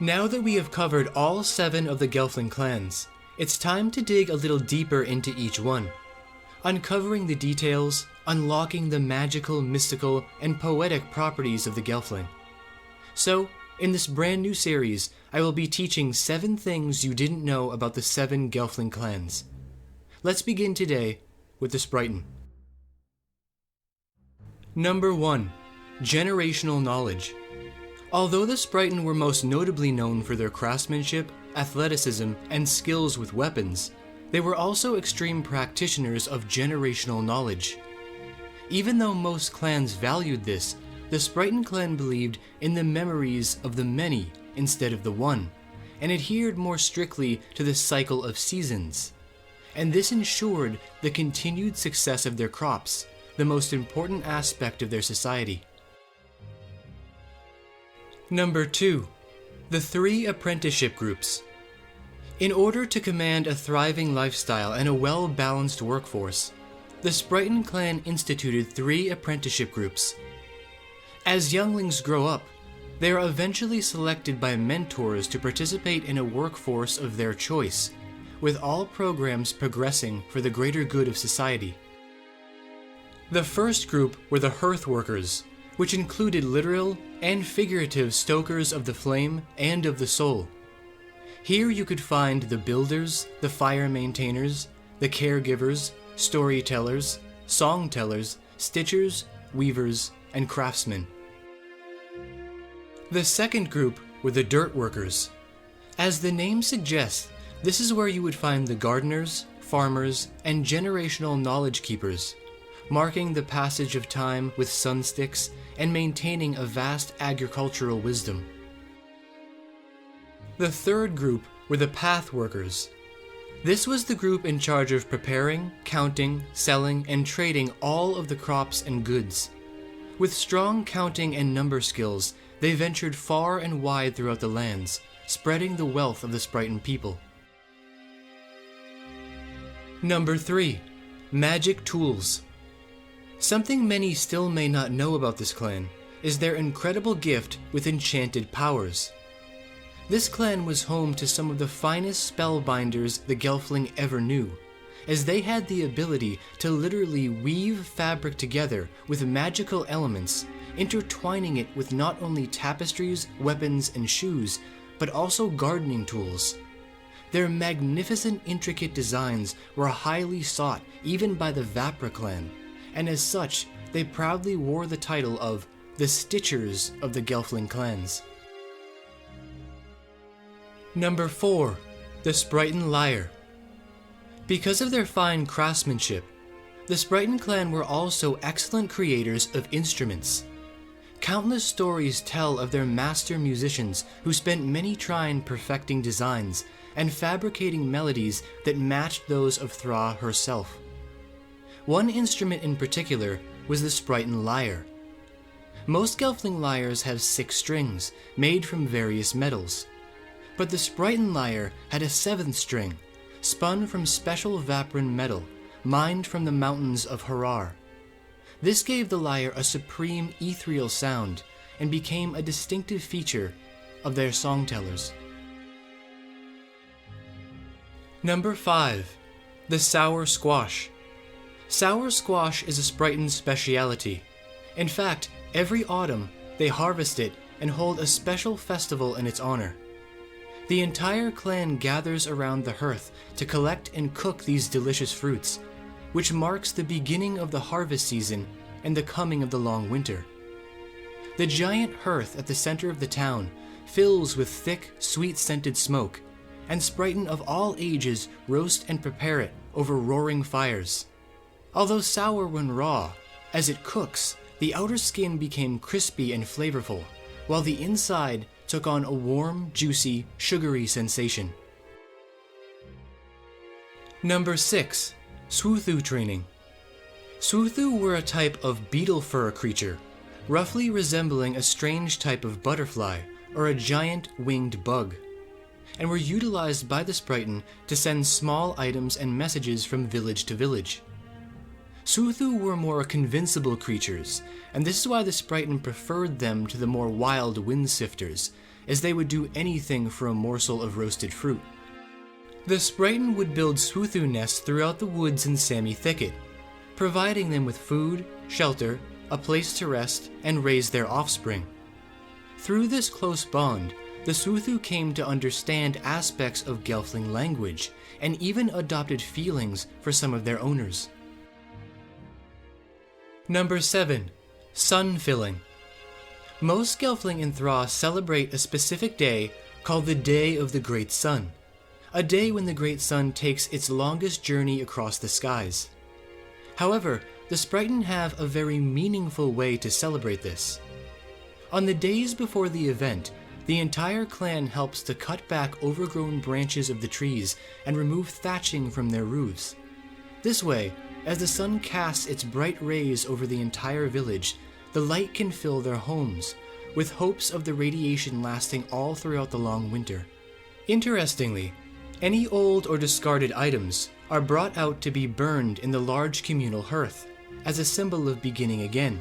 Now that we have covered all 7 of the Gelfling clans, it's time to dig a little deeper into each one, uncovering the details, unlocking the magical, mystical, and poetic properties of the Gelfling. So, in this brand new series, I will be teaching 7 things you didn't know about the 7 Gelfling clans. Let's begin today with the Spriton. Number 1. Generational knowledge. Although the Spriton were most notably known for their craftsmanship, athleticism, and skills with weapons, they were also extreme practitioners of generational knowledge. Even though most clans valued this, the Spriton clan believed in the memories of the many instead of the one, and adhered more strictly to the cycle of seasons. And this ensured the continued success of their crops, the most important aspect of their society. Number 2. The 3 Apprenticeship Groups. In order to command a thriving lifestyle and a well-balanced workforce, the Spriton clan instituted 3 apprenticeship groups. As younglings grow up, they are eventually selected by mentors to participate in a workforce of their choice, with all programs progressing for the greater good of society. The first group were the hearth workers, which included literal and figurative stokers of the flame and of the soul. Here you could find the builders, the fire maintainers, the caregivers, storytellers, songtellers, stitchers, weavers, and craftsmen. The second group were the dirt workers. As the name suggests, this is where you would find the gardeners, farmers, and generational knowledge keepers, marking the passage of time with sun sticks and maintaining a vast agricultural wisdom. The third group were the path workers. This was the group in charge of preparing, counting, selling, and trading all of the crops and goods. With strong counting and number skills, they ventured far and wide throughout the lands, spreading the wealth of the Spriton people. Number 3. Magic tools. Something many still may not know about this clan is their incredible gift with enchanted powers. This clan was home to some of the finest spellbinders the Gelfling ever knew, as they had the ability to literally weave fabric together with magical elements, intertwining it with not only tapestries, weapons, and shoes, but also gardening tools. Their magnificent, intricate designs were highly sought even by the Vapra clan, and as such, they proudly wore the title of the Stitchers of the Gelfling clans. Number 4. The Spriton Lyre. Because of their fine craftsmanship, the Spriton clan were also excellent creators of instruments. Countless stories tell of their master musicians who spent many trying perfecting designs and fabricating melodies that matched those of Thra herself. One instrument in particular was the Spriton lyre. Most Gelfling lyres have 6 strings, made from various metals. But the Spriton lyre had a 7th string, spun from special Vapran metal, mined from the mountains of Harar. This gave the lyre a supreme ethereal sound, and became a distinctive feature of their songtellers. Number 5. The Sour Squash. Sour squash is a Spriton speciality. In fact, every autumn, they harvest it and hold a special festival in its honor. The entire clan gathers around the hearth to collect and cook these delicious fruits, which marks the beginning of the harvest season and the coming of the long winter. The giant hearth at the center of the town fills with thick, sweet-scented smoke, and Spriton of all ages roast and prepare it over roaring fires. Although sour when raw, as it cooks, the outer skin became crispy and flavorful, while the inside took on a warm, juicy, sugary sensation. Number 6. Suthu Training. Suthu were a type of beetle fur creature, roughly resembling a strange type of butterfly or a giant winged bug, and were utilized by the Spriton to send small items and messages from village to village. Suthu were more convincible creatures, and this is why the Spriton preferred them to the more wild wind sifters, as they would do anything for a morsel of roasted fruit. The Spriton would build Suthu nests throughout the woods and Sami thicket, providing them with food, shelter, a place to rest, and raise their offspring. Through this close bond, the Suthu came to understand aspects of Gelfling language, and even adopted feelings for some of their owners. Number 7. Sun filling. Most Gelfling in Thra celebrate a specific day called the Day of the Great Sun, a day when the Great Sun takes its longest journey across the skies. However, the Spriton have a very meaningful way to celebrate this. On the days before the event, the entire clan helps to cut back overgrown branches of the trees and remove thatching from their roofs. This way, as the sun casts its bright rays over the entire village, the light can fill their homes, with hopes of the radiation lasting all throughout the long winter. Interestingly, any old or discarded items are brought out to be burned in the large communal hearth, as a symbol of beginning again.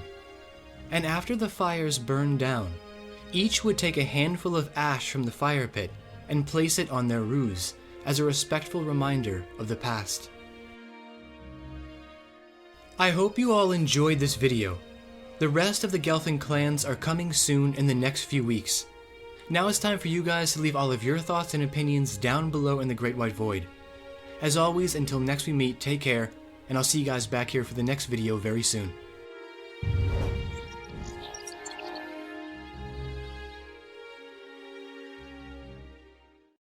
And after the fires burn down, each would take a handful of ash from the fire pit and place it on their roofs as a respectful reminder of the past. I hope you all enjoyed this video. The rest of the Gelfling clans are coming soon in the next few weeks. Now it's time for you guys to leave all of your thoughts and opinions down below in the Great White Void. As always, until next we meet, take care, and I'll see you guys back here for the next video very soon.